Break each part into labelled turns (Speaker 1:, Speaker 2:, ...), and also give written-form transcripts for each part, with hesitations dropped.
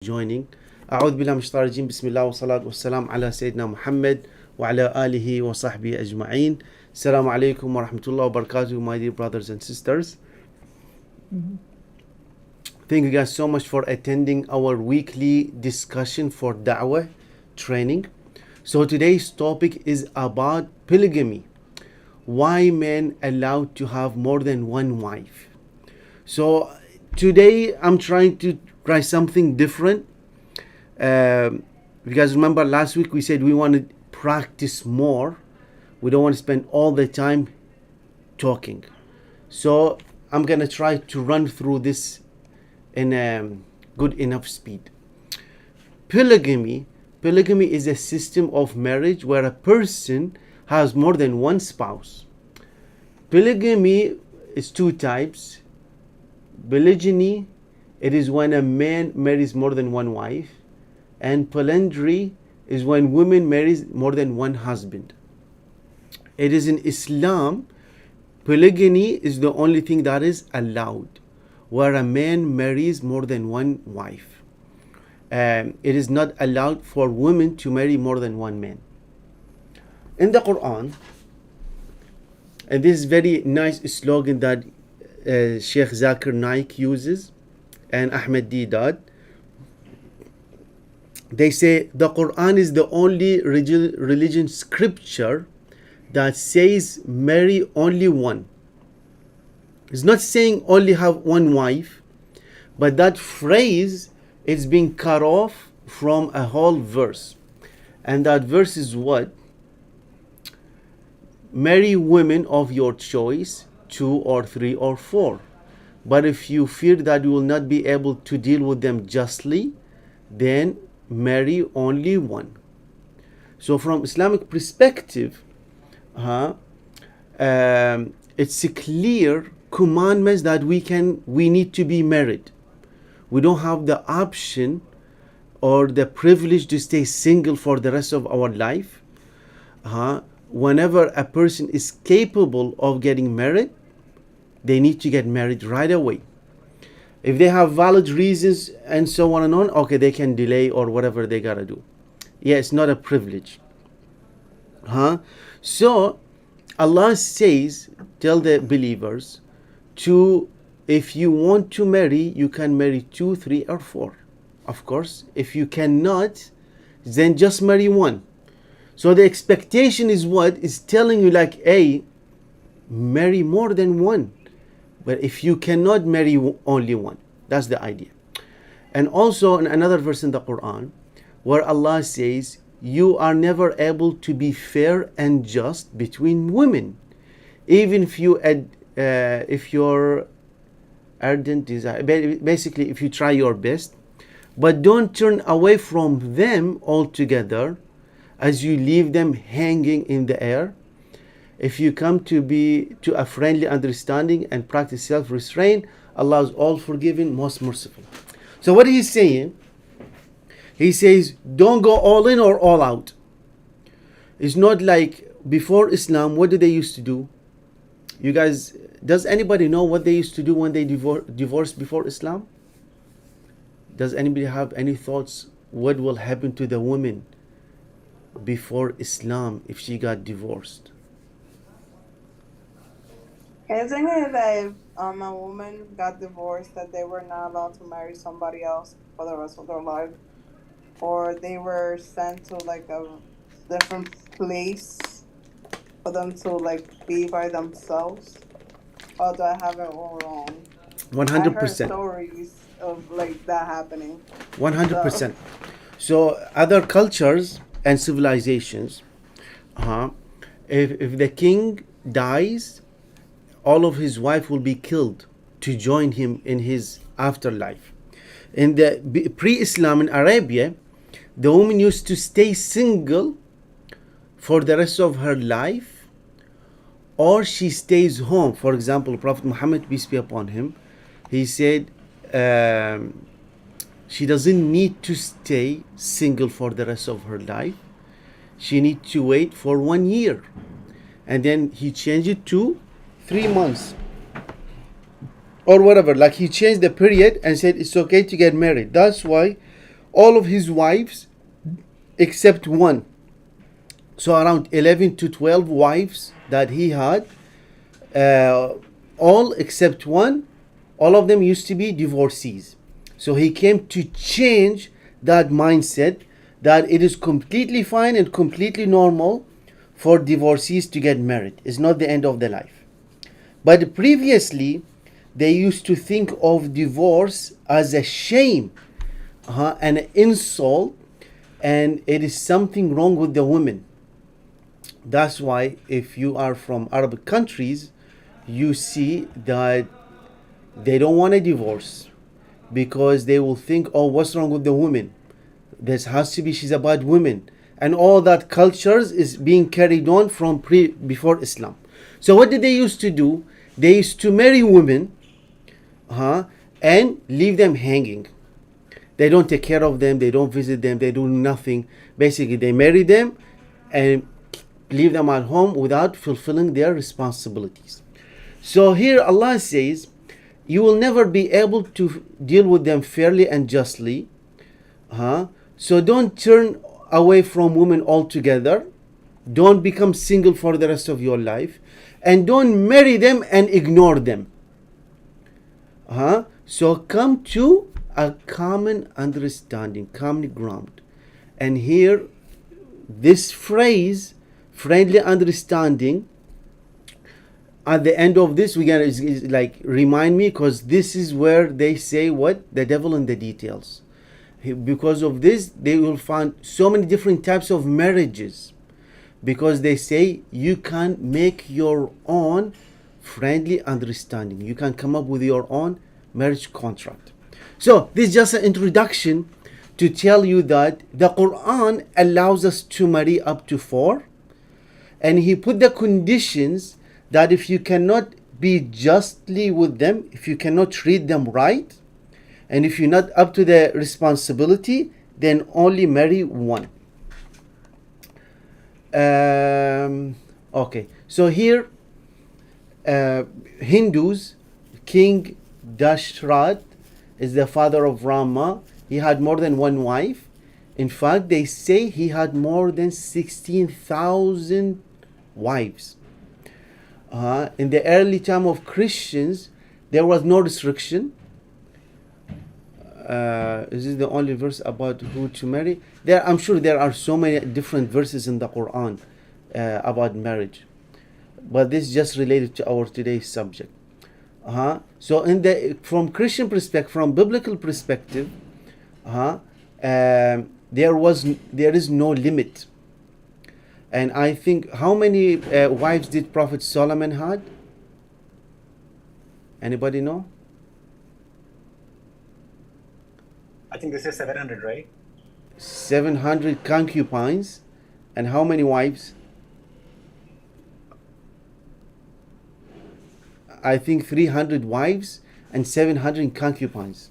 Speaker 1: joining. أعوذ بالله من الشيطان الرجيم. بسم الله والصلاة والسلام على سيدنا محمد وعلى آله وصحبه أجمعين. السلام عليكم ورحمة الله وبركاته, my dear brothers and sisters. Thank you guys so much for attending our weekly discussion for Da'wah training. So today's topic is about polygamy. Why men allowed to have more than one wife? So today I'm trying to try something different. Because remember last week we said we want to practice more. We don't want to spend all the time talking. So I'm going to try to run through this in a good enough speed. Polygamy is a system of marriage where a person has more than one spouse. Polygamy is two types. Polygyny, it is when a man marries more than one wife, and polyandry is when women marry more than one husband. It is in Islam, polygamy is the only thing that is allowed, where a man marries more than one wife. It is not allowed for women to marry more than one man. In the Quran, and this is very nice slogan that Sheikh Zakir Naik uses and Ahmed Deedat. They say the Quran is the only religion scripture that says marry only one. It's not saying only have one wife, but that phrase is being cut off from a whole verse. And that verse is what? Marry women of your choice, 2 or 3 or 4. But if you fear that you will not be able to deal with them justly, then marry only one. So from Islamic perspective, it's a clear commandments that we need to be married. We don't have the option or the privilege to stay single for the rest of our life. Whenever a person is capable of getting married, they need to get married right away. If they have valid reasons and so on and on, okay, they can delay or whatever they gotta do. Yeah, it's not a privilege. So Allah says, tell the believers if you want to marry, you can marry 2, 3 or 4. Of course, if you cannot, then just marry one. So the expectation is what? Is telling you like, hey, marry more than one. But if you cannot marry only one, that's the idea. And also in another verse in the Quran, where Allah says, you are never able to be fair and just between women, even if you're ardent desire. Basically, if you try your best, but don't turn away from them altogether, as you leave them hanging in the air. If you come to a friendly understanding and practice self-restraint, Allah is all forgiving, most merciful. So what he's saying, he says, don't go all in or all out. It's not like before Islam, what did they used to do? You guys, does anybody know what they used to do when they divorced before Islam? Does anybody have any thoughts what will happen to the woman before Islam if she got divorced?
Speaker 2: Isn't it that if a woman got divorced, that they were not allowed to marry somebody else for the rest of their life? Or they were sent to like a different place for them to like be by themselves? Or do I have it all wrong?
Speaker 1: 100%.
Speaker 2: I heard stories of like that happening.
Speaker 1: 100%. So other cultures and civilizations, if the king dies, all of his wife will be killed to join him in his afterlife. In the pre-Islam in Arabia, the woman used to stay single for the rest of her life, or she stays home. For example, Prophet Muhammad, peace be upon him, he said she doesn't need to stay single for the rest of her life. She needs to wait for 1 year. And then he changed it to 3 months. or whatever. Like he changed the period and said it's okay to get married. That's why all of his wives except one. So around 11 to 12 wives that he had, uh, all except one, all of them used to be divorcees. So he came to change that mindset that it is completely fine and completely normal for divorcees to get married. It's not the end of their life. But previously, they used to think of divorce as a shame, an insult, and it is something wrong with the women. That's why if you are from Arab countries, you see that they don't want a divorce because they will think, oh, what's wrong with the woman? This has to be, she's a bad woman. And all that cultures is being carried on from before Islam. So what did they used to do? They used to marry women and leave them hanging. They don't take care of them, they don't visit them, they do nothing. Basically, they marry them and leave them at home without fulfilling their responsibilities. So here Allah says, you will never be able to deal with them fairly and justly. So don't turn away from women altogether. Don't become single for the rest of your life. And don't marry them and ignore them. So come to a common understanding, common ground. And here, this phrase, friendly understanding, at the end of this, we can is like remind me, because this is where they say what? The devil in the details. Because of this, they will find so many different types of marriages. Because they say you can make your own friendly understanding. You can come up with your own marriage contract. So this is just an introduction to tell you that the Quran allows us to marry up to 4. And he put the conditions that if you cannot be justly with them, if you cannot treat them right, and if you're not up to the responsibility, then only marry one. Okay, so here, Hindus, King Dashrath is the father of Rama. He had more than one wife. In fact, they say he had more than 16,000 wives. In the early time of Christians, there was no restriction. This is the only verse about who to marry. I'm sure there are so many different verses in the Quran about marriage, but this is just related to our today's subject. So from Christian perspective, from biblical perspective, there is no limit. And I think, how many wives did Prophet Solomon had? Anybody know?
Speaker 3: I think this is 700, right?
Speaker 1: 700 concubines. And how many wives? I think 300 wives and 700 concubines.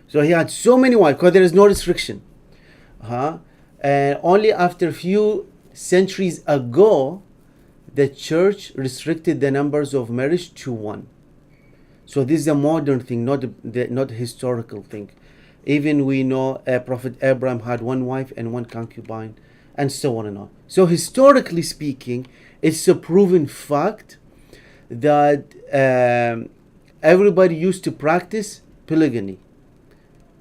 Speaker 1: So he had so many wives because there is no restriction. And only after a few centuries ago, the church restricted the numbers of marriage to 1. So this is a modern thing, not a historical thing. Even we know Prophet Abraham had 1 wife and 1 concubine, and so on and on. So historically speaking, it's a proven fact that everybody used to practice polygamy.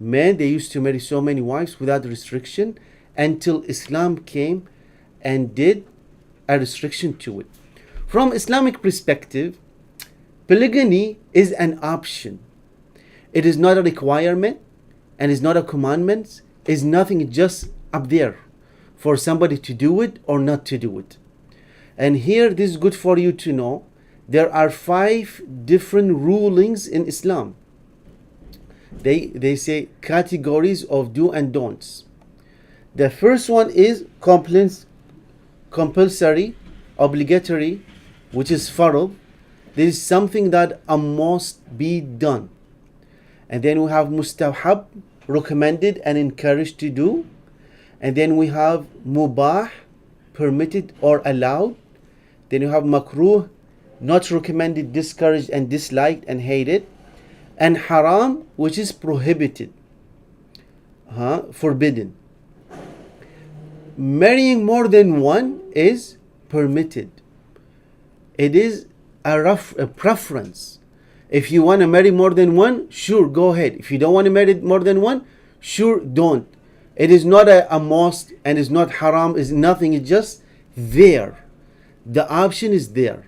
Speaker 1: Men, they used to marry so many wives without restriction until Islam came and did a restriction to it. From Islamic perspective, polygamy is an option. It is not a requirement and is not a commandment. It's nothing, just up there for somebody to do it or not to do it. And here, this is good for you to know. There are 5 different rulings in Islam. They say categories of do and don'ts. The first one is compulsory, obligatory, which is farad. This is something that must be done. And then we have mustahab, recommended and encouraged to do. And then we have mubah, permitted or allowed. Then you have makruh, not recommended, discouraged and disliked and hated. And haram, which is prohibited. forbidden. Marrying more than one is permitted. It is a preference. If you want to marry more than one, sure, go ahead. If you don't want to marry more than one, sure, don't. It is not a must, and it's not haram, it's nothing, it's just there. The option is there.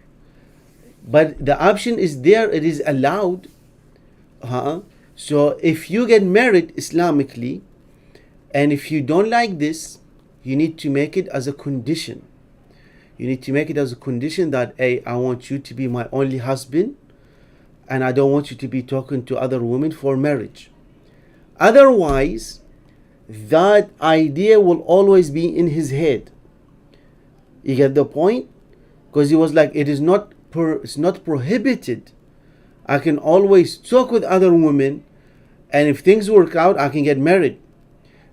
Speaker 1: But the option is there, it is allowed. So if you get married Islamically, and if you don't like this, you need to make it as a condition. You need to make it as a condition that, hey, I want you to be my only husband, and I don't want you to be talking to other women for marriage. Otherwise, that idea will always be in his head. You get the point? Because he was like, it's not prohibited. I can always talk with other women, and if things work out, I can get married.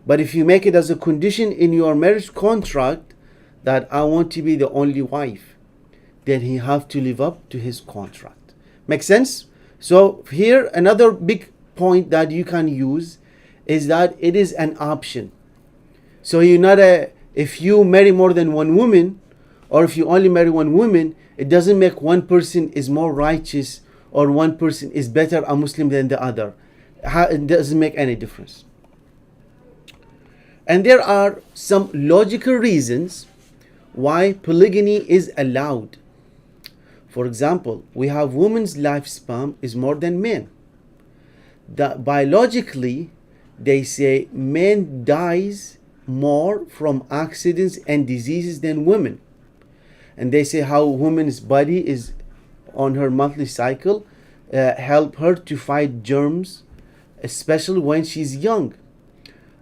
Speaker 1: But if you make it as a condition in your marriage contract that I want to be the only wife, then he have to live up to his contract. Make sense? So here, another big point that you can use is that it is an option. So if you marry more than one woman, or if you only marry one woman, it doesn't make one person is more righteous or one person is better a Muslim than the other. It doesn't make any difference. And there are some logical reasons why polygamy is allowed. For example, we have women's lifespan is more than men. Biologically, they say men dies more from accidents and diseases than women. And they say how woman's body is on her monthly cycle help her to fight germs, especially when she's young.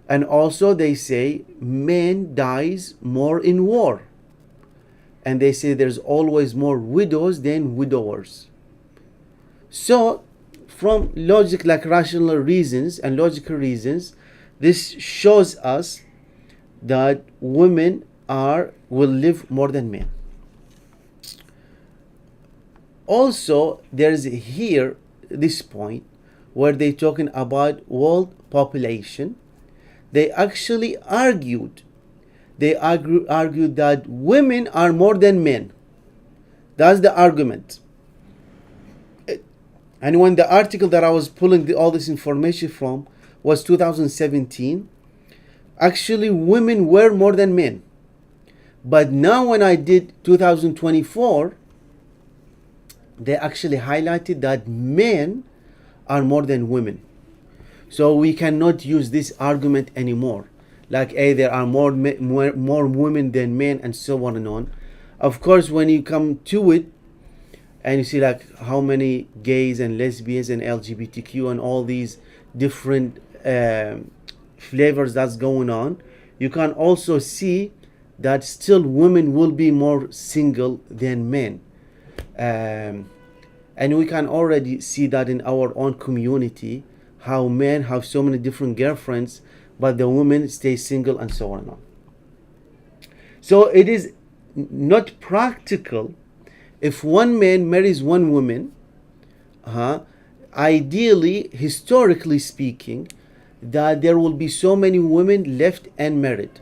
Speaker 1: And also they say men dies more in war. And they say there's always more widows than widowers. So from rational reasons and logical reasons, this shows us that women will live more than men. Also, there's here this point where they're talking about world population. They actually argued that women are more than men. That's the argument. And when the article that I was pulling all this information from was 2017, actually women were more than men. But now when I did 2024, they actually highlighted that men are more than women. So we cannot use this argument anymore. Like, hey, there are more women than men, and so on and on. Of course, when you come to it, and you see like how many gays and lesbians and LGBTQ and all these different flavors that's going on, you can also see that still women will be more single than men. And we can already see that in our own community, how men have so many different girlfriends, but the women stay single, and so on and on. So it is not practical if one man marries one woman. Ideally, historically speaking, that there will be so many women left unmarried.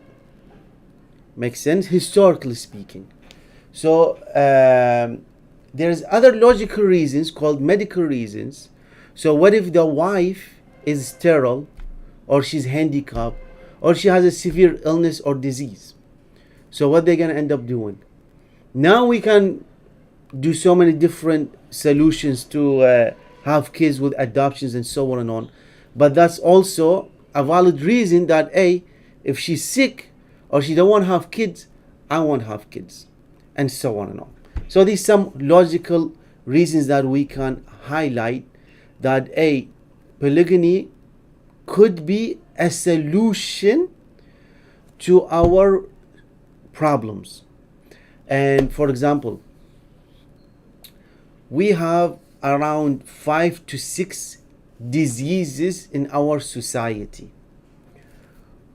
Speaker 1: Makes sense? Historically speaking. So there's other logical reasons called medical reasons. So what if the wife is sterile, or she's handicapped, or she has a severe illness or disease? So what they're gonna end up doing? Now we can do so many different solutions to have kids with adoptions and so on and on. But that's also a valid reason that, hey, if she's sick or she don't want to have kids, I want to have kids, and so on and on. So these some logical reasons that we can highlight that, hey, polygamy could be a solution to our problems. And for example, we have around 5 to 6 diseases in our society.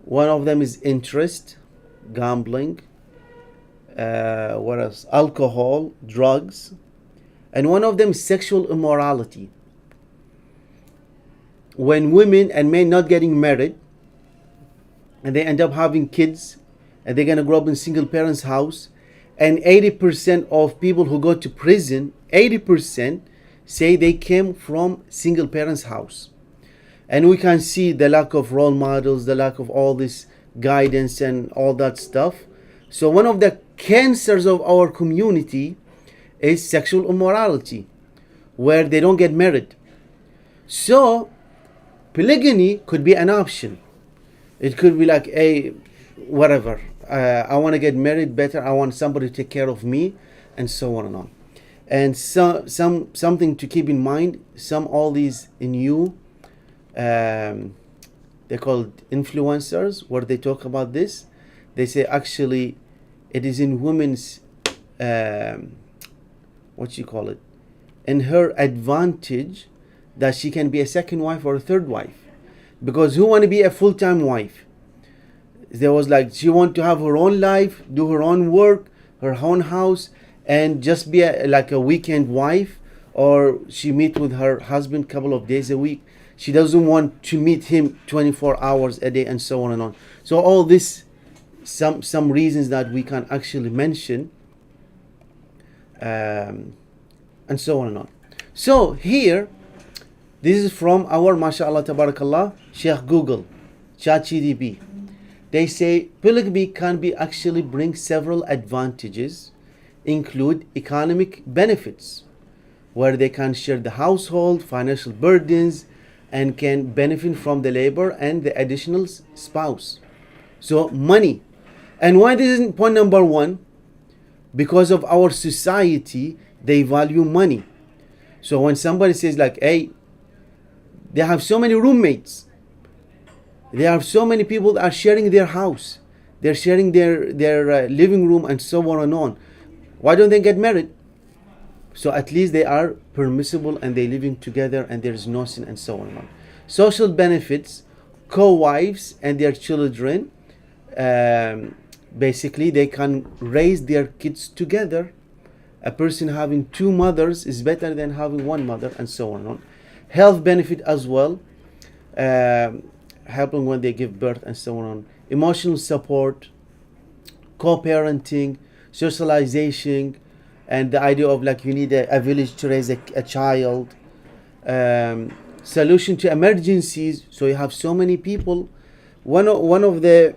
Speaker 1: One of them is interest, gambling, what else? Alcohol, drugs, and one of them is sexual immorality. When women and men not getting married, and they end up having kids, and they're gonna grow up in single parents' house. And 80% of people who go to prison, 80% say they came from single parents' house. And we can see the lack of role models, the lack of all this guidance and all that stuff. So one of the cancers of our community is sexual immorality, where they don't get married. So polygamy could be an option. It could be like a whatever. I want to get married better. I want somebody to take care of me, and so on and on. And something to keep in mind. All these new they're called influencers, where they talk about this. They say actually it is in women's what you call it, in her advantage that she can be a second wife or a third wife, because who want to be a full-time wife? There was like she want to have her own life, do her own work, her own house, and just be like a weekend wife, or she meet with her husband a couple of days a week. She doesn't want to meet him 24 hours a day, and so on and on. So all this, some reasons that we can actually mention, and so on and on. So here, this is from our mashallah tabarakallah Sheikh Google, ChatGDP. They say polygamy can be actually bring several advantages, include economic benefits, where they can share the household, financial burdens, and can benefit from the labor and the additional spouse. So money. And why this is point number one? Because of our society, they value money. So when somebody says like, hey, they have so many roommates, there are so many people that are sharing their house, they're sharing their living room, and so on and on, why don't they get married? So at least they are permissible and they're living together and there's no sin, and so on and on. Social benefits, co-wives and their children, basically they can raise their kids together. A person having two mothers is better than having one mother, and so on and on. Health benefit as well, helping when they give birth, and so on. Emotional support, co-parenting, socialization, and the idea of like you need a village to raise a child. Solution to emergencies. So you have so many people. One of the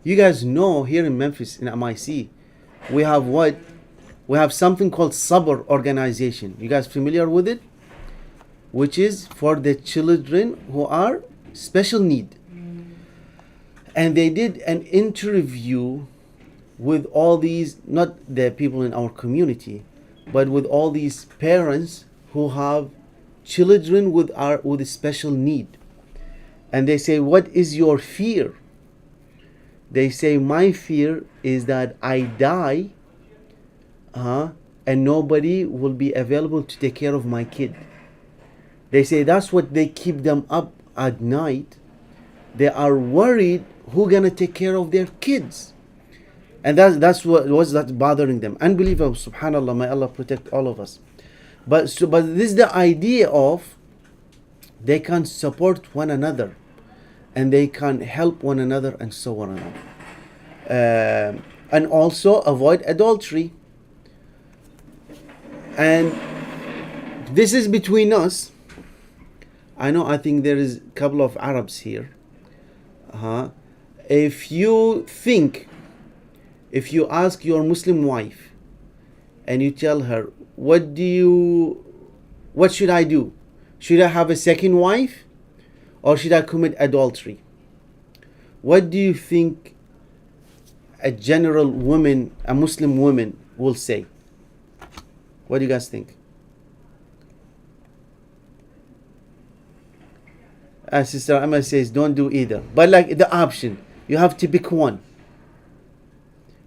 Speaker 1: you guys know here in Memphis in MIC, we have what? We have something called Sabr organization. You guys familiar with it? Which is for the children who are special need. And they did an interview with all these, not the people in our community, but with all these parents who have children with a special need. And they say, what is your fear? They say, my fear is that I die, and nobody will be available to take care of my kid. They say that's what they keep them up at night. They are worried who's gonna take care of their kids, and that's what was that bothering them. Unbelievable, subhanallah. May Allah protect all of us. But this is the idea of they can support one another, and they can help one another, and so on and on. And also avoid adultery. And this is between us. I know, I think there is a couple of Arabs here. If you ask your Muslim wife and you tell her, what should I do? Should I have a second wife or should I commit adultery? What do you think a general woman, a Muslim woman, will say? What do you guys think? Sister Emma says, don't do either. But like the option, you have to pick one.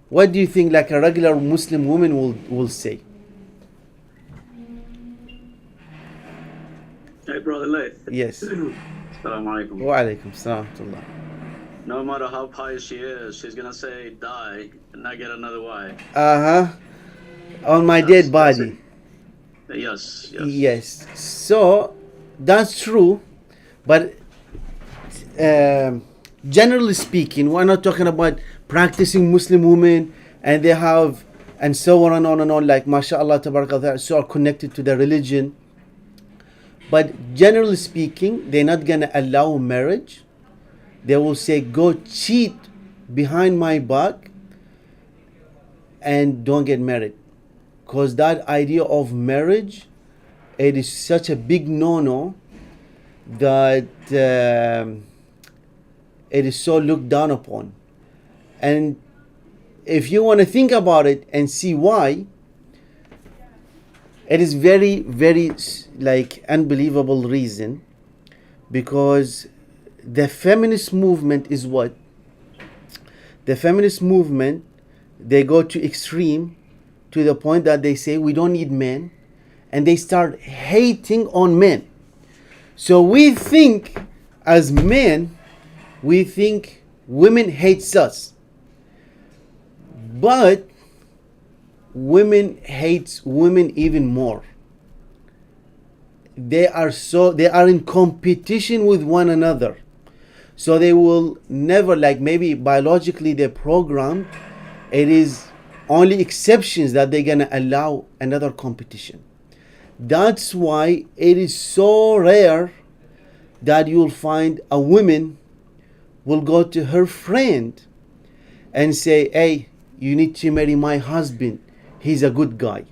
Speaker 1: What do you think like a regular Muslim woman will say?
Speaker 4: Hey, Brother Leif.
Speaker 1: Yes.
Speaker 4: Assalamu alaikum.
Speaker 1: Wa alaikum salam.
Speaker 4: No matter how pious she is, she's gonna say die and not get another wife.
Speaker 1: On my dead body.
Speaker 4: Yes.
Speaker 1: Yes. So that's true, but generally speaking, we're not talking about practicing Muslim women and they have and so on and on and on, like mashallah tabarakallah, so are connected to the religion. But generally speaking, they're not gonna allow marriage. They will say, go cheat behind my back and don't get married. Because that idea of marriage, it is such a big no-no that it is so looked down upon. And if you want to think about it and see why, it is very, very like unbelievable reason. Because the feminist movement is what? The feminist movement, they go to extreme to the point that they say we don't need men, and they start hating on men. So we think as men, we think women hates us. But women hates women even more. They are in competition with one another. So they will never, like maybe biologically they're programmed, it is only exceptions that they're gonna allow another competition. That's why it is so rare that you'll find a woman will go to her friend and say, hey, you need to marry my husband, he's a good guy.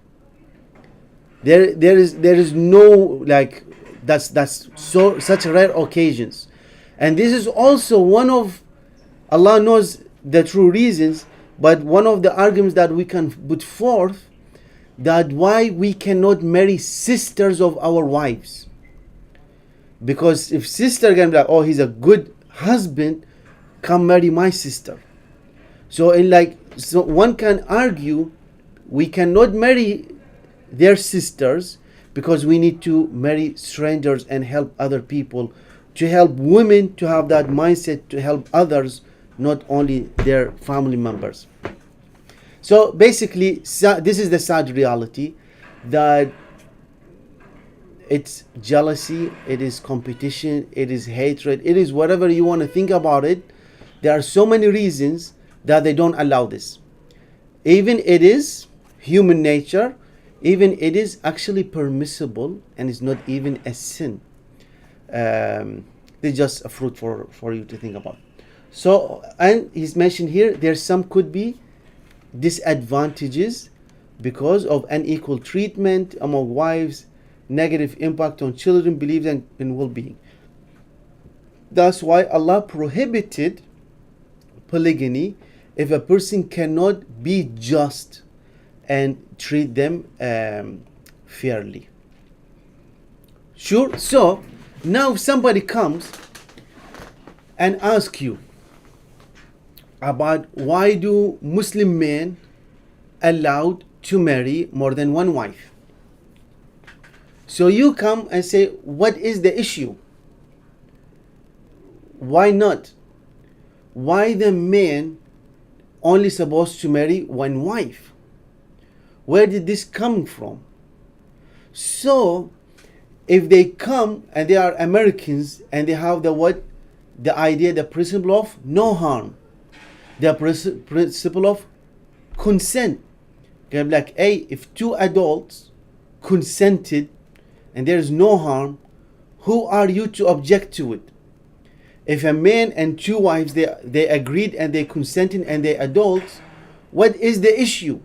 Speaker 1: There is no, like, that's so such rare occasions. And this is also one of, Allah knows the true reasons, but one of the arguments that we can put forth, that why we cannot marry sisters of our wives. Because if sister can be like, oh, he's a good husband, come marry my sister. So one can argue we cannot marry their sisters because we need to marry strangers and help other people, to help women to have that mindset to help others, not only their family members. So basically, this is the sad reality, that it's jealousy, it is competition, it is hatred, it is whatever you want to think about it. There are so many reasons that they don't allow this. Even it is human nature, even it is actually permissible, and it's not even a sin. It's just a fruit for you to think about. So, and he's mentioned here, there's some could be disadvantages because of unequal treatment among wives, negative impact on children, beliefs, and well-being. That's why Allah prohibited polygamy if a person cannot be just and treat them fairly. Sure. So now if somebody comes and asks you about why do Muslim men allowed to marry more than one wife, so you come and say, what is the issue? Why not? Why the man only supposed to marry one wife? Where did this come from? So if they come and they are Americans and they have the idea, the principle of no harm, the principle of consent. Okay, like, hey, if two adults consented and there is no harm, who are you to object to it? If a man and two wives, they agreed and they consented and they adults, what is the issue?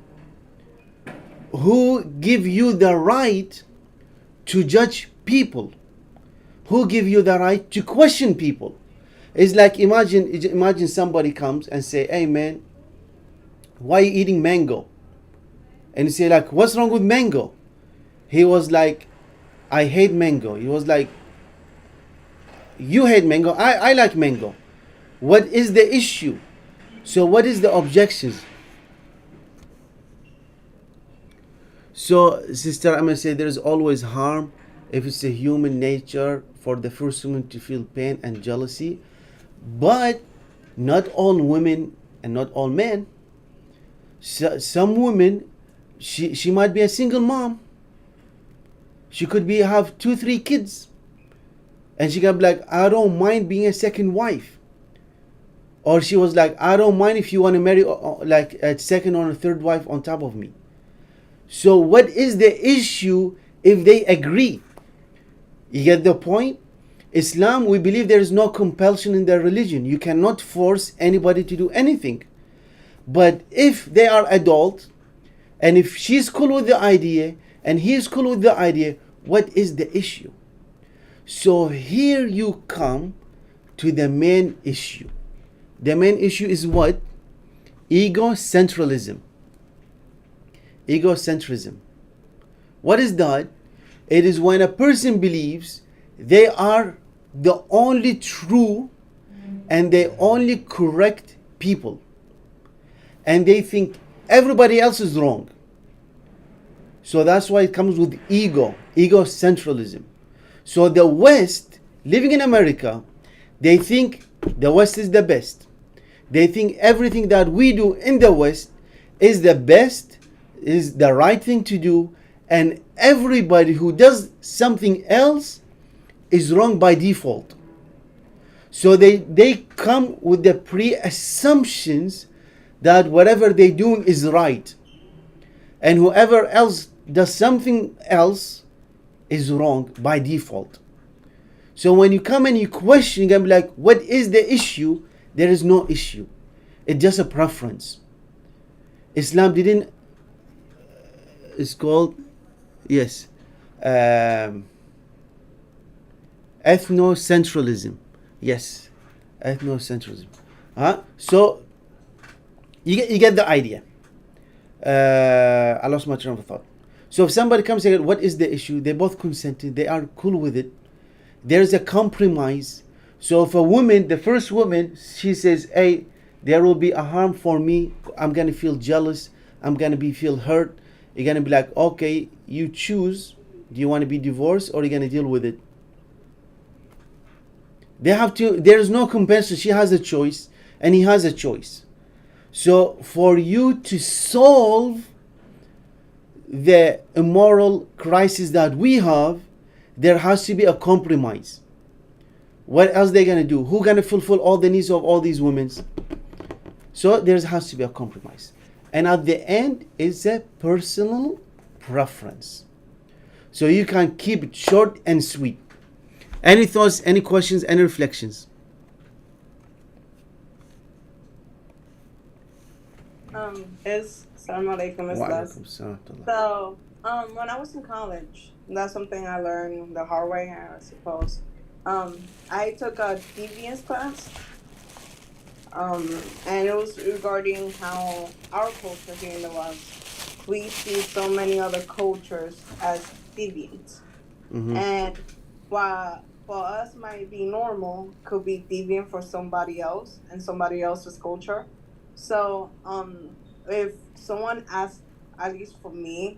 Speaker 1: Who give you the right to judge people? Who give you the right to question people? It's like, imagine somebody comes and say, hey man, why are you eating mango? And you say like, what's wrong with mango? He was like, I hate mango. He was like, you hate mango, I like mango. What is the issue? So what is the objections? So sister, I'm going to say there is always harm if it's a human nature for the first woman to feel pain and jealousy. But not all women and not all men. So, some women, she might be a single mom. She could have 2-3 kids. And she can be like, I don't mind being a second wife. Or she was like, I don't mind if you want to marry like a second or a third wife on top of me. So what is the issue if they agree? You get the point? Islam, we believe there is no compulsion in their religion. You cannot force anybody to do anything. But if they are adult, and if she's cool with the idea, and he is cool with the idea, what is the issue? So here you come to the main issue. The main issue is what? Egocentralism. Egocentrism. What is that? It is when a person believes they are the only true and the only correct people. And they think everybody else is wrong. So that's why it comes with egocentralism. So the West, living in America, they think the West is the best. They think everything that we do in the West is the best, is the right thing to do, and everybody who does something else is wrong by default. So they come with the pre-assumptions that whatever they're doing is right. And whoever else does something else is wrong by default. So when you come and you question, you can be like, what is the issue? There is no issue. It's just a preference. Islam didn't, it's called, yes, ethnocentralism. Yes, ethnocentralism. So you get the idea. I lost my train of thought. So if somebody comes and says, what is the issue? They both consented. They are cool with it. There's a compromise. So if a woman, the first woman, she says, hey, there will be a harm for me. I'm going to feel jealous. I'm going to feel hurt. You're going to be like, okay, you choose. Do you want to be divorced or are you going to deal with it? They have to, there's no compensation. She has a choice and he has a choice. So for you to solve the immoral crisis that we have, there has to be a compromise. What else they gonna do? Who gonna fulfill all the needs of all these women? So there has to be a compromise. And at the end, it's a personal preference. So you can keep it short and sweet. Any thoughts, any questions, any reflections?
Speaker 2: It's Assalamu alaikum, it's Les. So, when I was in college, that's something I learned the hard way, I suppose. I took a deviance class, and it was regarding how our culture here in the West, we see so many other cultures as deviant.
Speaker 1: Mm-hmm.
Speaker 2: And while for us might be normal, could be deviant for somebody else and somebody else's culture. So, if someone asks, at least for me,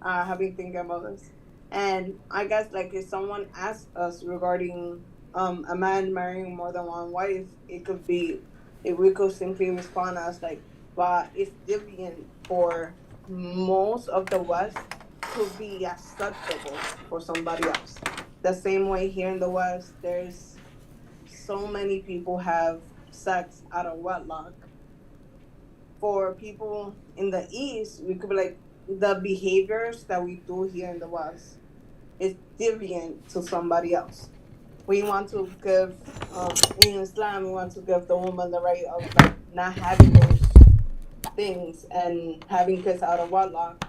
Speaker 2: I have been thinking about this, and I guess like if someone asks us regarding a man marrying more than one wife, it could be if we could simply respond as like, "But it's deviant for most of the West to be acceptable for somebody else." The same way here in the West, there's so many people have sex out of wedlock. For people in the East, we could be like the behaviors that we do here in the West is deviant to somebody else. We want to give, in Islam, we want to give the woman the right of like not having those things and having kids out of wedlock,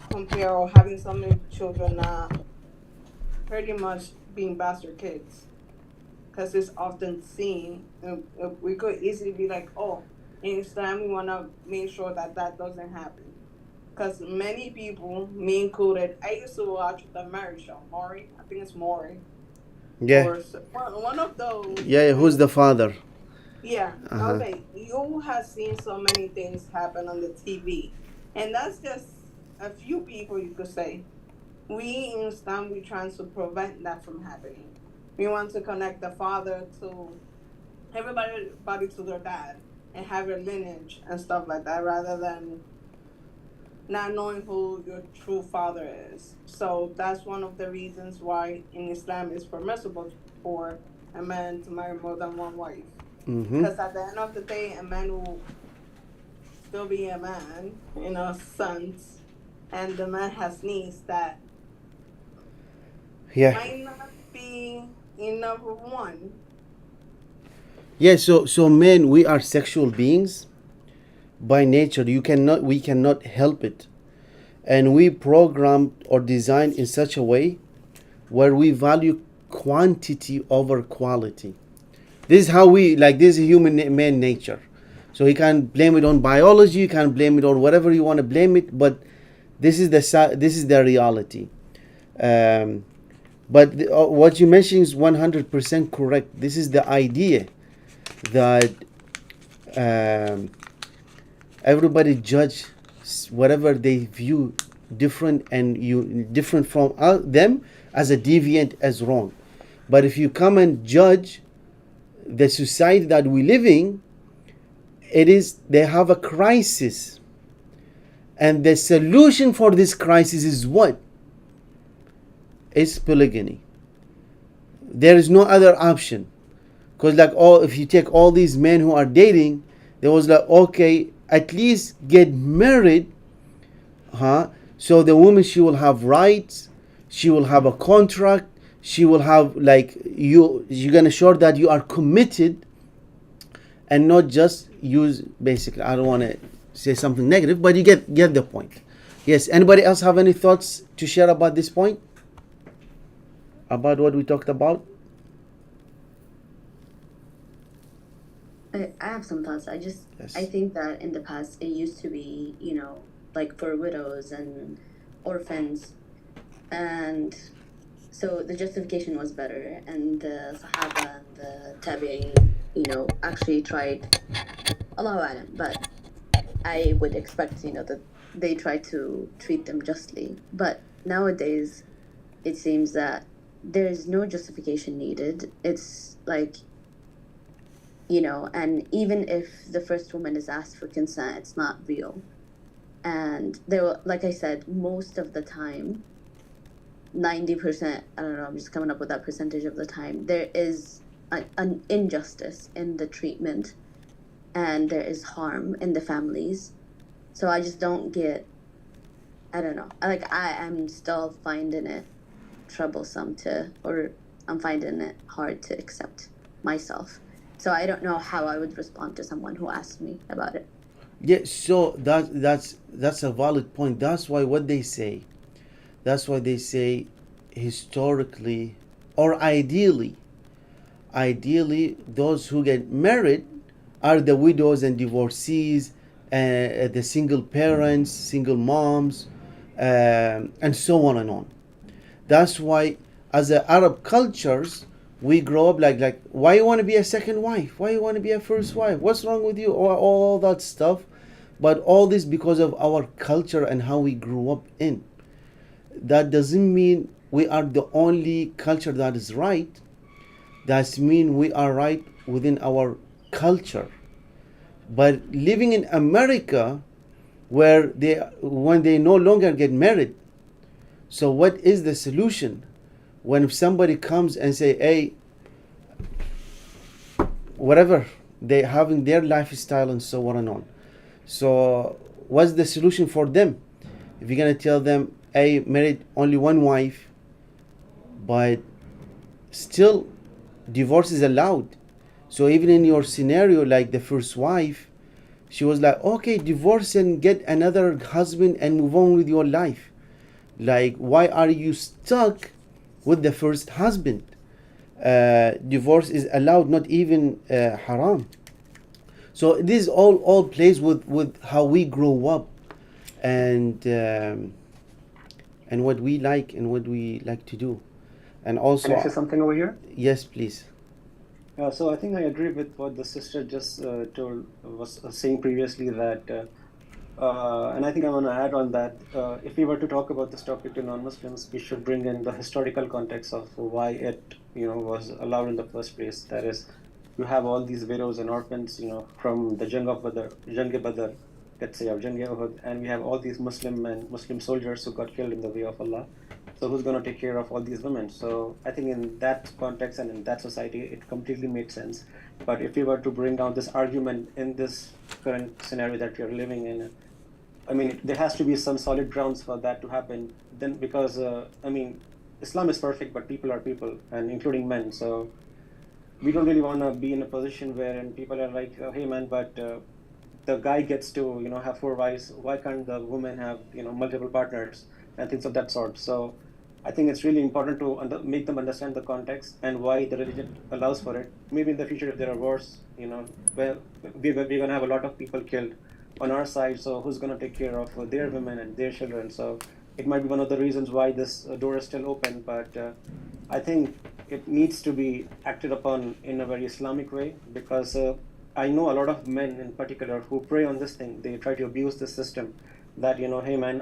Speaker 2: compare or having so many children not pretty much being bastard kids. Because it's often seen, and we could easily be like, oh, in Islam, we want to make sure that that doesn't happen. Because many people, me included, I used to watch the marriage show, Maury. I think it's Maury.
Speaker 1: Yeah.
Speaker 2: Or one of those.
Speaker 1: Yeah, who's the father?
Speaker 2: Yeah.
Speaker 1: Uh-huh.
Speaker 2: Okay. You have seen so many things happen on the TV. And that's just a few people, you could say. We in Islam, we trying to prevent that from happening. We want to connect the father to everybody to their dad and have a lineage and stuff like that rather than not knowing who your true father is. So that's one of the reasons why in Islam it's permissible for a man to marry more than one wife.
Speaker 1: Mm-hmm.
Speaker 2: Because at the end of the day, a man will still be a man, sons, and the man has needs that
Speaker 1: Yeah.
Speaker 2: might not be enough of one.
Speaker 1: Yeah. So men, we are sexual beings by nature. We cannot help it, and we programmed or designed in such a way where we value quantity over quality. This is how we like. This is human man nature. So you can blame it on biology. You can blame it on whatever you want to blame it. But this is the reality. Um, but what you mentioned is 100% correct. This is the idea that um, everybody judge whatever they view different and you different from them as a deviant as wrong. But if you come and judge the society that we live in, it is they have a crisis, and the solution for this crisis is what? Is polygamy. There is no other option. Because if you take all these men who are dating, there was like, okay, at least get married, huh? So the woman, she will have rights, she will have a contract, she will have like you're gonna show that you are committed, and not just use basically. I don't want to say something negative, but you get the point. Yes. Anybody else have any thoughts to share about this point? About what we talked about?
Speaker 5: I have some thoughts.
Speaker 1: Yes.
Speaker 5: I think that in the past it used to be, like for widows and orphans, and so the justification was better, and the Sahaba and the Tabi'in, actually tried, Allahu Alam, but I would expect, that they try to treat them justly. But nowadays, it seems that there is no justification needed. It's like, and even if the first woman is asked for consent, it's not real. And there will, like I said, most of the time, 90%, I don't know, I'm just coming up with that percentage of the time, there is an injustice in the treatment, and there is harm in the families. So I just don't get, I don't know. I am still finding it troublesome or I'm finding it hard to accept myself. So I don't know how I would respond to someone who asked me about it.
Speaker 1: Yeah, so that's a valid point. That's why they say historically or ideally those who get married are the widows and divorcees, the single parents, single moms, and so on and on. That's why as a Arab cultures we grow up like why you want to be a second wife, why you want to be a first wife, what's wrong with you, or all that stuff. But all this because of our culture and how we grew up in. That doesn't mean we are the only culture that is right. That means we are right within our culture. But living in America, when they no longer get married, so what is the solution? When somebody comes and say, hey, whatever, they having their lifestyle and so on and on. So what's the solution for them? If you're gonna tell them, hey, married only one wife, but still divorce is allowed. So even in your scenario, like the first wife, she was like, okay, divorce and get another husband and move on with your life. Like, why are you stuck with the first husband? Divorce is allowed, not even haram. So this all plays with how we grow up, and what we like and what we like to do, and also.
Speaker 3: Can I say something over here?
Speaker 1: Yes, please.
Speaker 3: So I think I agree with what the sister just was saying previously that, and I think I want to add on that. If we were to talk about this topic to non-Muslims, we should bring in the historical context of why it was allowed in the first place. That is, you have all these widows and orphans, from the Jang of Badr, let's say, of Jang Uhud, and we have all these Muslim and Muslim soldiers who got killed in the way of Allah. So who's going to take care of all these women? So I think in that context and in that society, it completely made sense. But if we were to bring down this argument in this current scenario that we are living in, I mean, there has to be some solid grounds for that to happen. Then, because I mean, Islam is perfect, but people are people, and including men. So we don't really want to be in a position wherein people are like, "Hey, man, but the guy gets to, have four wives. Why can't the woman have, multiple partners and things of that sort?" So I think it's really important to make them understand the context and why the religion allows for it. Maybe in the future, if there are wars, well, we're going to have a lot of people killed on our side. So who's going to take care of their women and their children? So it might be one of the reasons why this door is still open. But I think it needs to be acted upon in a very Islamic way, because I know a lot of men in particular who prey on this thing. They try to abuse the system that, hey man,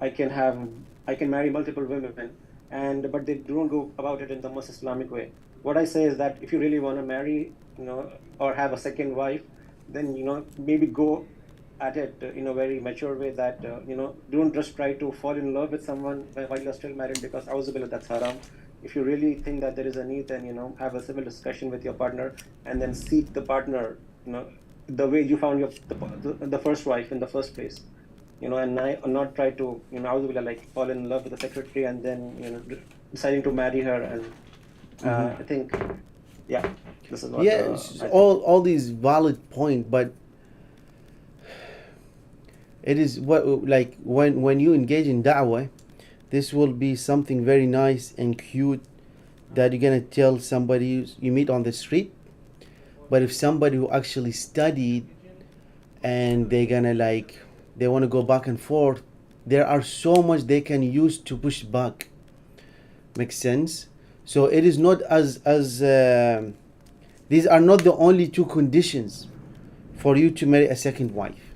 Speaker 3: I can marry multiple women, but they don't go about it in the most Islamic way. What I say is that if you really want to marry, or have a second wife, then, maybe go at it in a very mature way, that, don't just try to fall in love with someone while you're still married, because auzubillah, that's haram. If you really think that there is a need, then, have a civil discussion with your partner, and then seek the partner, the way you found the first wife in the first place, and not try to, auzubillah, like fall in love with the secretary and then, deciding to marry her. And I think, yeah, this is what
Speaker 1: Yeah,
Speaker 3: I
Speaker 1: it's
Speaker 3: think.
Speaker 1: all these valid point, but it is what, like, when you engage in da'wah, this will be something very nice and cute that you're gonna tell somebody you meet on the street. But if somebody who actually studied and they're gonna, like, they want to go back and forth, there are so much they can use to push back. Makes sense? So it is not as these are not the only two conditions for you to marry a second wife.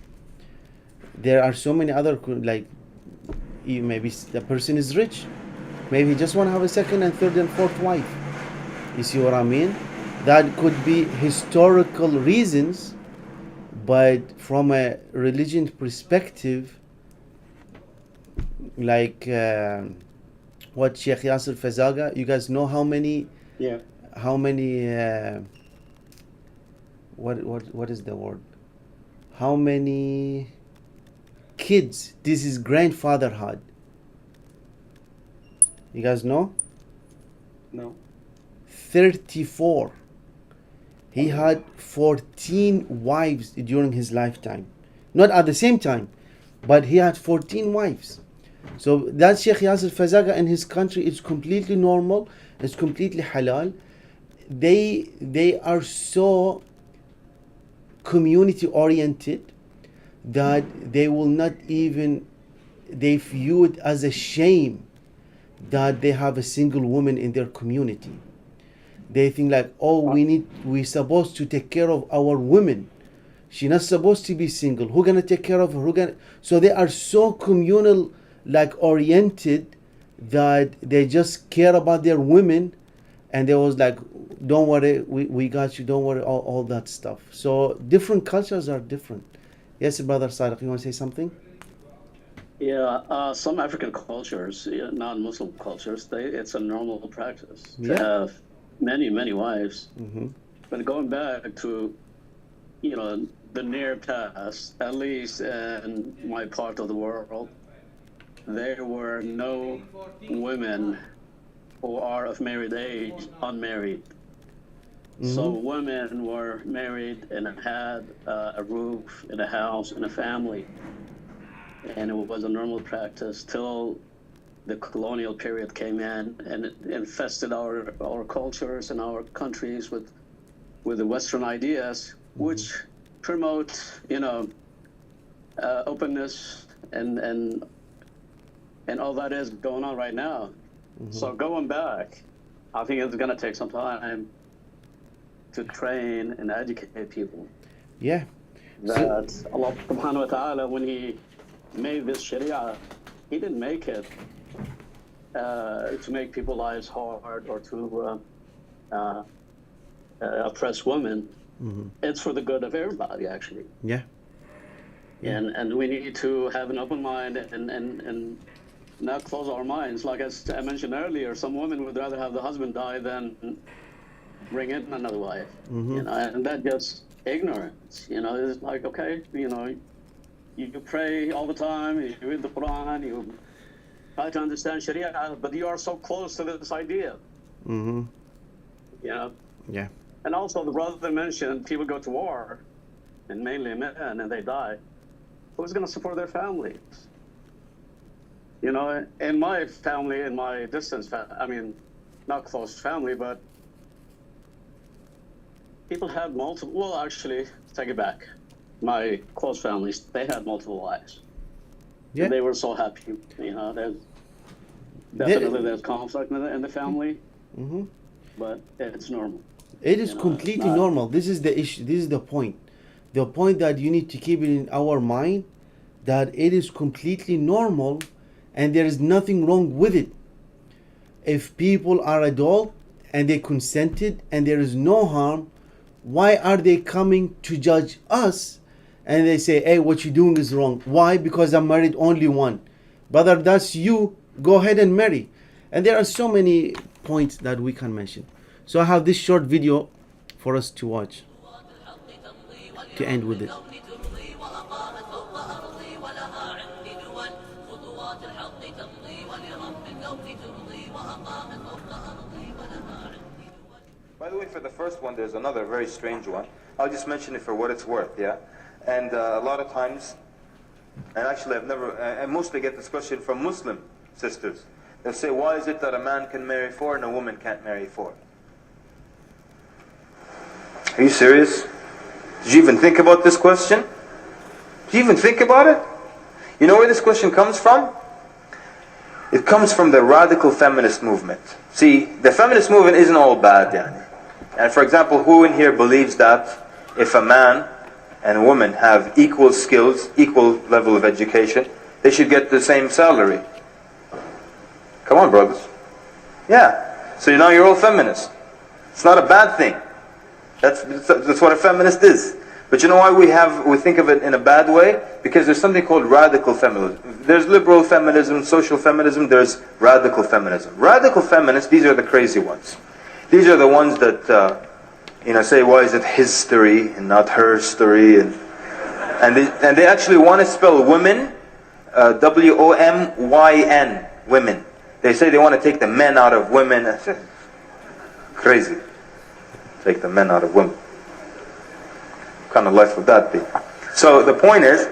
Speaker 1: There are so many other, like, maybe the person is rich, maybe he just want to have a second and third and fourth wife. You see what I mean? That could be historical reasons, but from a religion perspective, like what Sheikh Yasser Fazaga, you guys know how many
Speaker 3: Yeah.
Speaker 1: what is the word? How many kids his grandfather had? You guys know?
Speaker 3: No.
Speaker 1: 34. He had 14 wives during his lifetime. Not at the same time, but he had 14 wives. So that Sheikh Yasser Fazaga in his country is completely normal, it's completely halal. They are so community oriented that they will not even, they view it as a shame that they have a single woman in their community. They think like, oh, we're supposed to take care of our women. She's not supposed to be single. Who gonna take care of her? So they are so communal, like, oriented, that they just care about their women, and they was like, don't worry, we got you, don't worry, all that stuff. So different cultures are different. Yes, brother Sadiq, you want to say something?
Speaker 4: Yeah, some African cultures, non-Muslim cultures, it's a normal practice to
Speaker 1: Yeah.
Speaker 4: have many, many wives.
Speaker 1: Mm-hmm.
Speaker 4: But going back to, the near past, at least in my part of the world, there were no women who are of married age unmarried. So women were married and had a roof and a house and a family. And it was a normal practice till the colonial period came in and it infested our cultures and our countries with the Western ideas, which promote, openness and all that is going on right now. So going back, I think it's going to take some time to train and educate people.
Speaker 1: Yeah.
Speaker 4: That Allah subhanahu wa ta'ala, when he made this sharia, he didn't make it to make people's lives hard or to oppress women. It's for the good of everybody, actually.
Speaker 1: Yeah.
Speaker 4: And we need to have an open mind and not close our minds. Like I mentioned earlier, some women would rather have the husband die than bring in another wife. And that just ignorance. It's like, okay, you pray all the time, you read the Quran, you try to understand Sharia, but you are so close to this idea.
Speaker 1: Yeah.
Speaker 4: And also the brother mentioned people go to war, and mainly men, and they die. Who's going to support their families? In my family, in my distance, not close family, but people had multiple, well, actually, take it back. My close families, they had multiple wives.
Speaker 1: Yeah.
Speaker 4: And they were so happy. There's definitely conflict in the family, but it's normal.
Speaker 1: It is completely normal. This is the issue. This is the point. The point that you need to keep it in our mind, that it is completely normal and there is nothing wrong with it. If people are adult and they consented and there is no harm, why are they coming to judge us and they say, hey, what you're doing is wrong? Why? Because I married only one. Brother, that's you. Go ahead and marry. And there are so many points that we can mention. So I have this short video for us to watch to end with it.
Speaker 6: By the way, for the first one, there's another very strange one. I'll just mention it for what it's worth, yeah? And a lot of times, and actually I mostly get this question from Muslim sisters. They'll say, why is it that a man can marry four and a woman can't marry four? Are you serious? Did you even think about this question? Did you even think about it? You know where this question comes from? It comes from the radical feminist movement. See, the feminist movement isn't all bad, yani. And for example, who in here believes that if a man and a woman have equal skills, equal level of education, they should get the same salary? Come on, brothers. Yeah. So now you're all feminists. It's not a bad thing. That's what a feminist is. But you know why we think of it in a bad way? Because there's something called radical feminism. There's liberal feminism, social feminism, there's radical feminism. Radical feminists, these are the crazy ones. These are the ones that say, why is it his story and not her story? And they actually want to spell women, W-O-M-Y-N, women. They say they want to take the men out of women. Crazy. Take the men out of women. What kind of life would that be? So the point is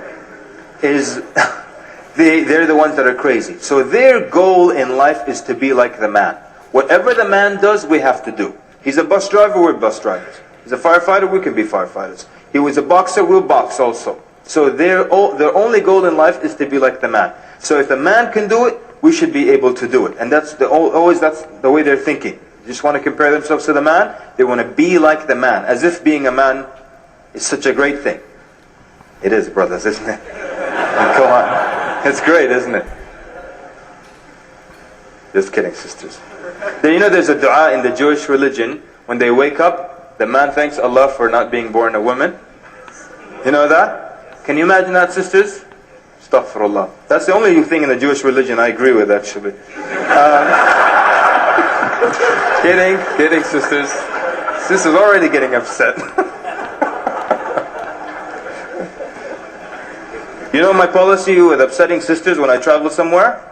Speaker 6: they're the ones that are crazy. So their goal in life is to be like the man. Whatever the man does, we have to do. He's a bus driver, we're bus drivers. He's a firefighter, we can be firefighters. He was a boxer, we'll box also. So their only goal in life is to be like the man. So if the man can do it, we should be able to do it. And that's the way they're thinking. They just want to compare themselves to the man. They want to be like the man, as if being a man is such a great thing. It is, brothers, isn't it? Come on. It's great, isn't it? Just kidding, sisters. There's a dua in the Jewish religion. When they wake up, the man thanks Allah for not being born a woman. You know that? Can you imagine that, sisters? Astaghfirullah. That's the only thing in the Jewish religion I agree with, actually. Kidding, sisters. Sisters already getting upset. You know my policy with upsetting sisters when I travel somewhere?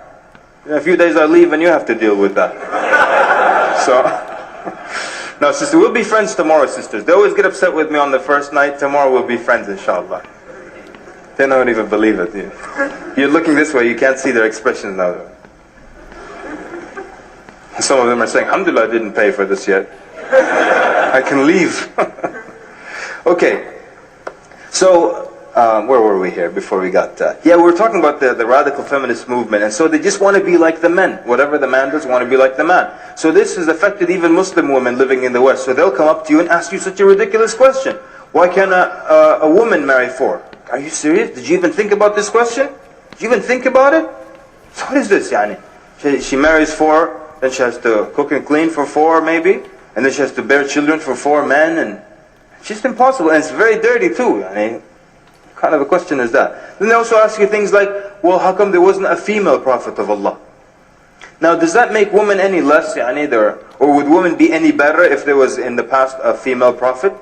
Speaker 6: In a few days I leave and you have to deal with that. So, no, sister, we'll be friends tomorrow, sisters. They always get upset with me on the first night. Tomorrow we'll be friends, inshallah. They don't even believe it. You're looking this way, you can't see their expressions now. Some of them are saying, alhamdulillah, I didn't pay for this yet. I can leave. Okay. So, where were we here before we got... we were talking about the radical feminist movement. And so they just want to be like the men. Whatever the man does, want to be like the man. So this has affected even Muslim women living in the West. So they'll come up to you and ask you such a ridiculous question. Why can't a woman marry four? Are you serious? Did you even think about this question? Did you even think about it? So what is this, yani? She marries four, then she has to cook and clean for four maybe, and then she has to bear children for four men, and it's just impossible, and it's very dirty too. Yani, kind of a question is that? Then they also ask you things like, well, how come there wasn't a female prophet of Allah? Now, does that make women any less, or would women be any better if there was in the past a female prophet?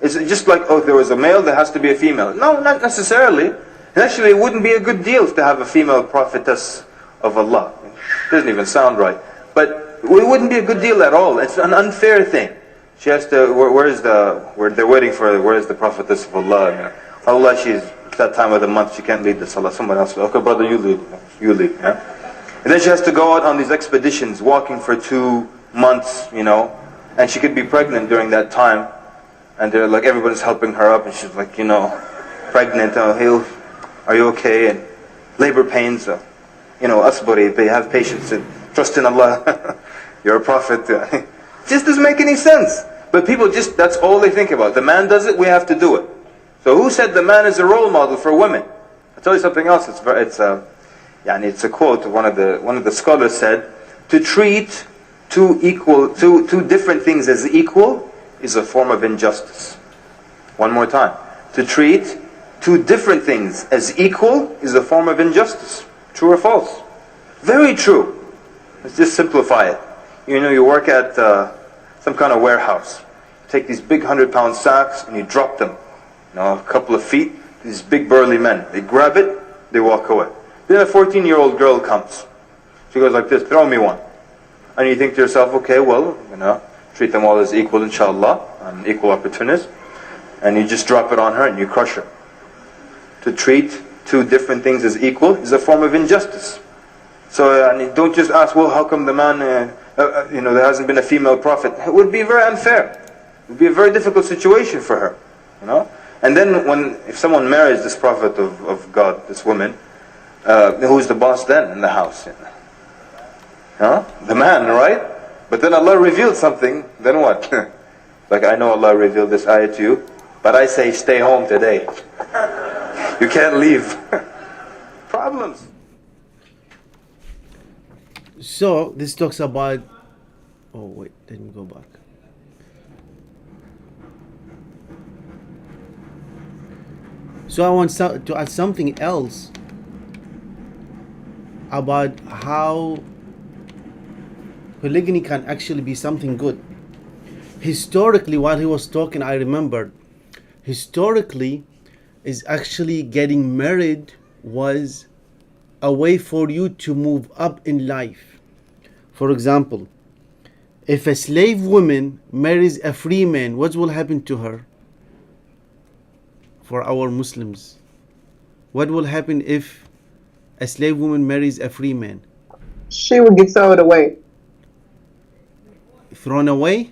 Speaker 6: Is it just like, oh, if there was a male, there has to be a female? No, not necessarily. And actually, it wouldn't be a good deal to have a female prophetess of Allah. It doesn't even sound right. But it wouldn't be a good deal at all. It's an unfair thing. She has to, where they're waiting for her, where is the prophetess of Allah? Allah, she's, it's that time of the month, she can't lead the salah. Someone else, okay, brother, you lead. You lead, yeah? And then she has to go out on these expeditions, walking for 2 months, and she could be pregnant during that time. And they're like, everybody's helping her up, and she's like, pregnant, are you okay? And labor pains, asbari, have patience, and trust in Allah. You're a prophet. Just doesn't make any sense. But people that's all they think about. The man does it, we have to do it. So who said the man is a role model for women? I'll tell you something else. It's a quote. One of the scholars said, to treat two different things as equal is a form of injustice. One more time. To treat two different things as equal is a form of injustice. True or false? Very true. Let's just simplify it. You work at some kind of warehouse. You take these big 100-pound sacks and you drop them, a couple of feet. These big burly men. They grab it, they walk away. Then a 14-year-old girl comes. She goes like this, throw me one. And you think to yourself, okay, well, treat them all as equal, inshallah, an equal opportunist. And you just drop it on her and you crush her. To treat two different things as equal is a form of injustice. So don't just ask, well, how come the man, there hasn't been a female prophet? It would be very unfair. It would be a very difficult situation for her, And then if someone marries this prophet of God, this woman, who's the boss then in the house? The man, right? But then Allah revealed something, then what? Like, I know Allah revealed this ayah to you, but I say stay home today. You can't leave. Problems.
Speaker 1: So this talks about, oh wait, let me go back. So I want to add something else about how polygamy can actually be something good. Historically, while he was talking, I remembered, historically, is actually getting married was a way for you to move up in life. For example, if a slave woman marries a free man, what will happen to her? For our Muslims, what will happen if a slave woman marries a free man?
Speaker 2: She would get sold away.
Speaker 1: Thrown away?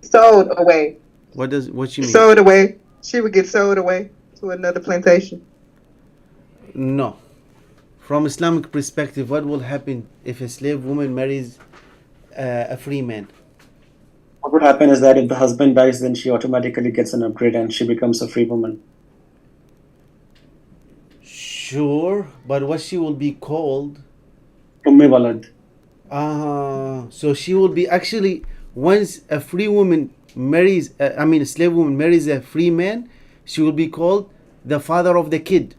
Speaker 2: Sold away.
Speaker 1: What you mean?
Speaker 2: Sold away. She would get sold away to another plantation.
Speaker 1: No. From Islamic perspective, what will happen if a slave woman marries a free man?
Speaker 3: What would happen is that if the husband dies, then she automatically gets an upgrade and she becomes a free woman.
Speaker 1: Sure, but what she will be called?
Speaker 3: Umme walad.
Speaker 1: So she will be actually, once a free woman marries, a slave woman marries a free man, she will be called the father of the kid.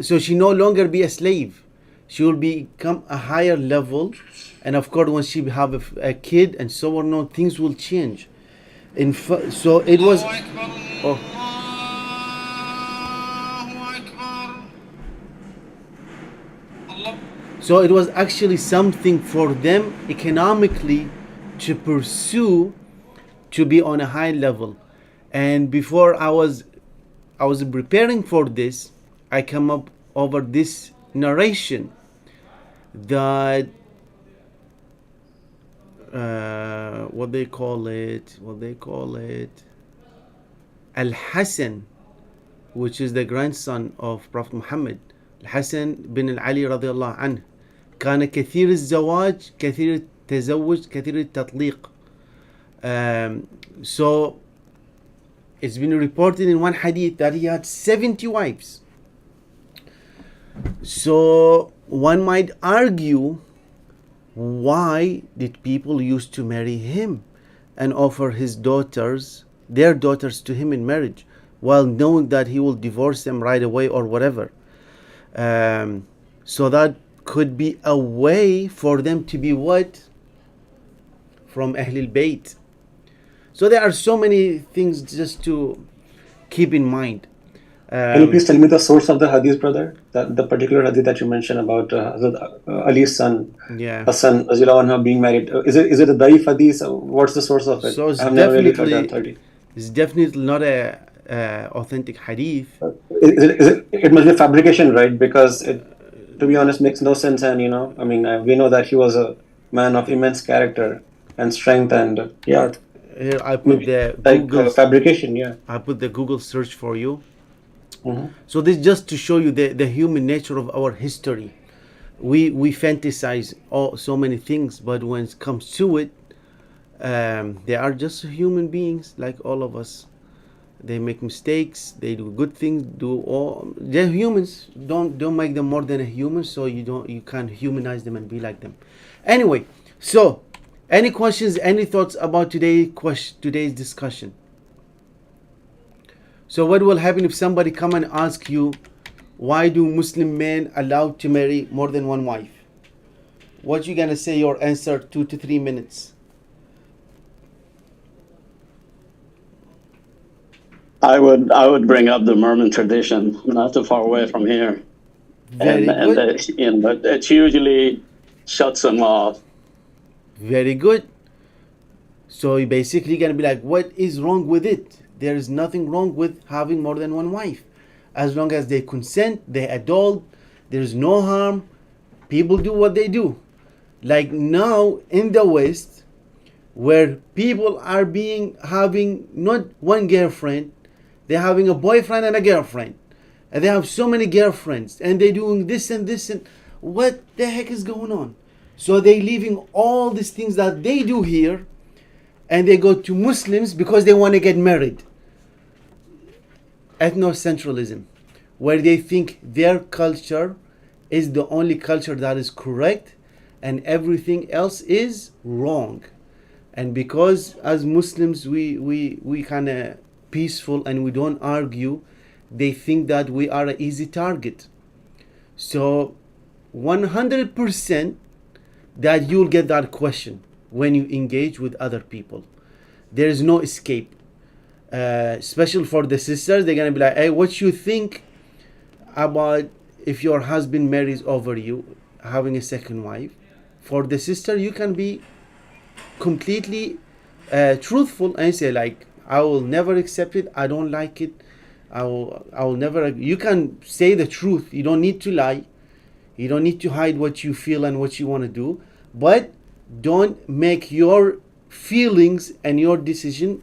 Speaker 1: So she no longer be a slave. She will become a higher level, and of course, when she have a kid and so on, things will change. So it was. Oh. So it was actually something for them economically to pursue, to be on a high level. And before I was preparing for this, I come up over this narration that what they call it Al-Hassan, which is the grandson of Prophet Muhammad, Al-Hassan bin Ali radiallahu anhu, كان كثير الزواج كثير التزوج كثير التطليق. So it's been reported in one hadith that he had 70 wives. So one might argue, why did people used to marry him and offer their daughters to him in marriage? while knowing that he will divorce them right away or whatever. So that could be a way for them to be what? From Ahlul Bayt. So there are so many things just to keep in mind.
Speaker 3: Can you please tell me the source of the hadith, brother? The particular hadith that you mentioned about Hazrat Ali's son,
Speaker 1: Yeah.
Speaker 3: Hassan Radiallahu anhu, being married. Is it a daif hadith? What's the source of it?
Speaker 1: So
Speaker 3: I have never really heard that
Speaker 1: definitely
Speaker 3: authority.
Speaker 1: it's definitely not a authentic hadith.
Speaker 3: It must be fabrication, right? Because it, to be honest, makes no sense. And I mean, we know that he was a man of immense character and strength, and yeah,
Speaker 1: Here I put
Speaker 3: maybe
Speaker 1: the
Speaker 3: like
Speaker 1: Google
Speaker 3: fabrication. Yeah.
Speaker 1: I put the Google search for you.
Speaker 3: Mhm.
Speaker 1: So this just to show you the human nature of our history. We fantasize so many things, but when it comes to it, they are just human beings like all of us. They make mistakes. They do good things. They're humans. Don't make them more than a human. So you can't humanize them and be like them. Anyway, so any questions? Any thoughts about today's discussion? So what will happen if somebody come and ask you, why do Muslim men allowed to marry more than one wife? What you gonna say? Your answer 2 to 3 minutes.
Speaker 4: I would bring up the Mormon tradition, not too far away from here,
Speaker 1: Very
Speaker 4: and
Speaker 1: good.
Speaker 4: it usually shuts them off.
Speaker 1: Very good. So you basically gonna be like, what is wrong with it? There is nothing wrong with having more than one wife, as long as they consent, they adult. There is no harm. People do what they do. Like now in the West, where people are having not one girlfriend, they're having a boyfriend and a girlfriend, and they have so many girlfriends, and they're doing this and this, and what the heck is going on? So they leaving all these things that they do here, and they go to Muslims because they want to get married. Ethnocentralism, where they think their culture is the only culture that is correct and everything else is wrong. And because as Muslims we kind of peaceful and we don't argue, they think that we are an easy target. So 100% that you'll get that question when you engage with other people. There is no escape. Especially for the sisters, they're gonna be like, hey, what you think about if your husband marries over you, having a second wife? For the sister, you can be completely truthful and say like, I will never accept it. I don't like it. I will never. You can say the truth. You don't need to lie. You don't need to hide what you feel and what you want to do. But don't make your feelings and your decision.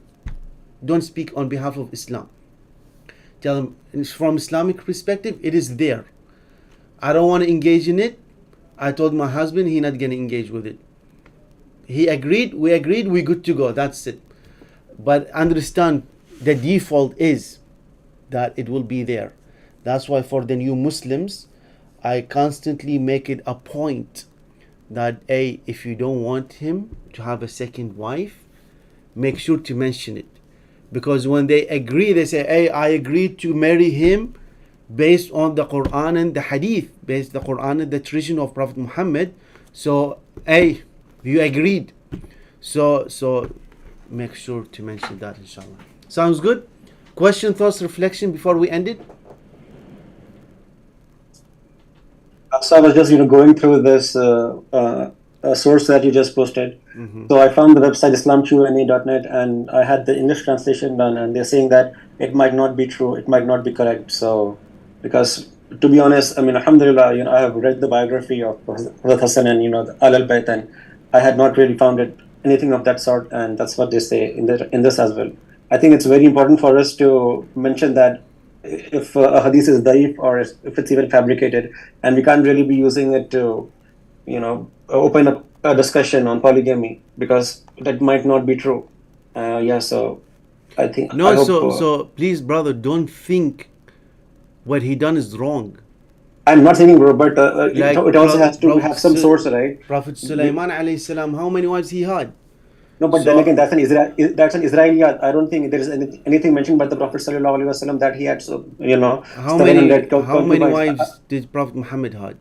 Speaker 1: Don't speak on behalf of Islam. Tell them from Islamic perspective, it is there. I don't want to engage in it. I told my husband he's not gonna engage with it. He agreed. We agreed. We good to go. That's it. But understand the default is that it will be there. That's why for the new Muslims, I constantly make it a point that if you don't want him to have a second wife, make sure to mention it. Because when they agree, they say, hey, I agreed to marry him based on the Quran and the Hadith, based on the Quran and the tradition of Prophet Muhammad. So, hey, you agreed. So make sure to mention that, inshallah. Sounds good? Question, thoughts, reflection before we end it?
Speaker 3: So I was just going through this source that you just posted.
Speaker 1: Mm-hmm.
Speaker 3: So I found the website islamqna.net, and I had the English translation done, and they're saying that it might not be true, it might not be correct. So, because to be honest, I mean, alhamdulillah, I have read the biography of Hazrat Hassan and the Al Bayt, and I had not really found anything of that sort, and that's what they say in this as well. I think it's very important for us to mention that if a hadith is daif or if it's even fabricated, and we can't really be using it to, open up a discussion on polygamy, because that might not be true. So I think
Speaker 1: No,
Speaker 3: I hope,
Speaker 1: so please, brother, don't think what he done is wrong.
Speaker 3: I'm not saying, bro, but
Speaker 1: Like
Speaker 3: it also has to
Speaker 1: Prophet
Speaker 3: have some source, right?
Speaker 1: Prophet Sulaiman alayhi salam, how many wives he had?
Speaker 3: No, but then again,
Speaker 1: So
Speaker 3: that's an Israeliyat. I don't think there is anything mentioned by the Prophet sallallahu alaihi wasallam that he had, so,
Speaker 1: how many
Speaker 3: 700
Speaker 1: how many
Speaker 3: concubines.
Speaker 1: wives did Prophet Muhammad had?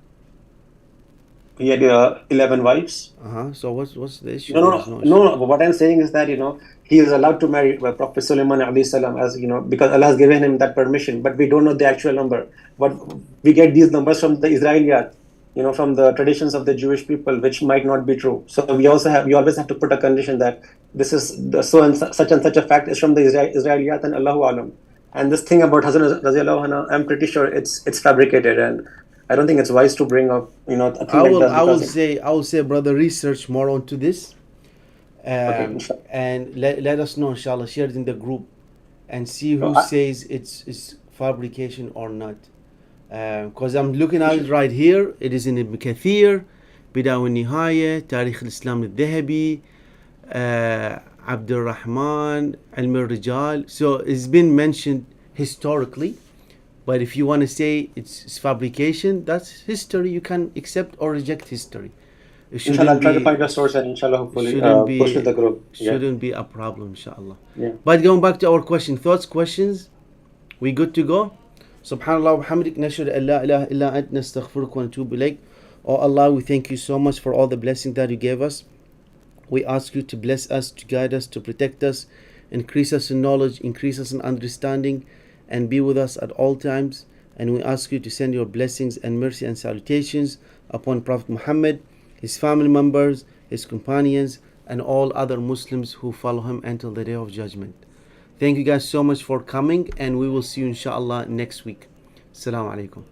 Speaker 3: He had 11 wives.
Speaker 1: So what's the issue?
Speaker 3: No, no,
Speaker 1: There is
Speaker 3: no,
Speaker 1: no issue.
Speaker 3: no, no. What I'm saying is that, he is allowed to marry Prophet Sulaiman alayhi salam, as because Allah has given him that permission, but we don't know the actual number. But we get these numbers from the Israeliyat, from the traditions of the Jewish people, which might not be true. So we always have to put a condition that this is so and such a fact is from the Israeliyat and Allahu alam. And this thing about Hazrat radiallahu anha, I'm pretty sure it's fabricated, and I don't think it's wise to bring up, a thing
Speaker 1: I
Speaker 3: like
Speaker 1: will
Speaker 3: that
Speaker 1: I will
Speaker 3: because,
Speaker 1: say I will say, brother, research more onto this,
Speaker 3: okay, inshallah.
Speaker 1: and let us know, inshallah. Share it in the group, and see
Speaker 3: No,
Speaker 1: who says it's fabrication or not. Because I'm looking at it right here. It is in Ibn Kathir, Bidaya wa Nihaya, Tarikh al-Islam al-Dhahabi, Abdul Rahman, Ilm al-Rijal. So it's been mentioned historically. But if you want to say it's fabrication, that's history. You can accept or reject history. It
Speaker 3: Inshallah,
Speaker 1: shouldn't
Speaker 3: I'll try to
Speaker 1: be
Speaker 3: find a source and inshallah, hopefully,
Speaker 1: shouldn't
Speaker 3: post to
Speaker 1: be
Speaker 3: the group. Yeah,
Speaker 1: shouldn't be a problem, inshallah.
Speaker 3: yeah.
Speaker 1: But going back to our question, thoughts, questions, we good to go? Subhanallah wa hamdik, nashhadu an la ilaha illa ant, nastaghfiruka wa natubu ilayk. Oh Allah, we thank you so much for all the blessings that you gave us. We ask you to bless us, to guide us, to protect us, increase us in knowledge, increase us in understanding, and be with us at all times. And we ask you to send your blessings and mercy and salutations upon Prophet Muhammad, his family members, his companions, and all other Muslims who follow him until the day of judgment. Thank you guys so much for coming, and we will see you inshallah next week. Assalamu alaikum.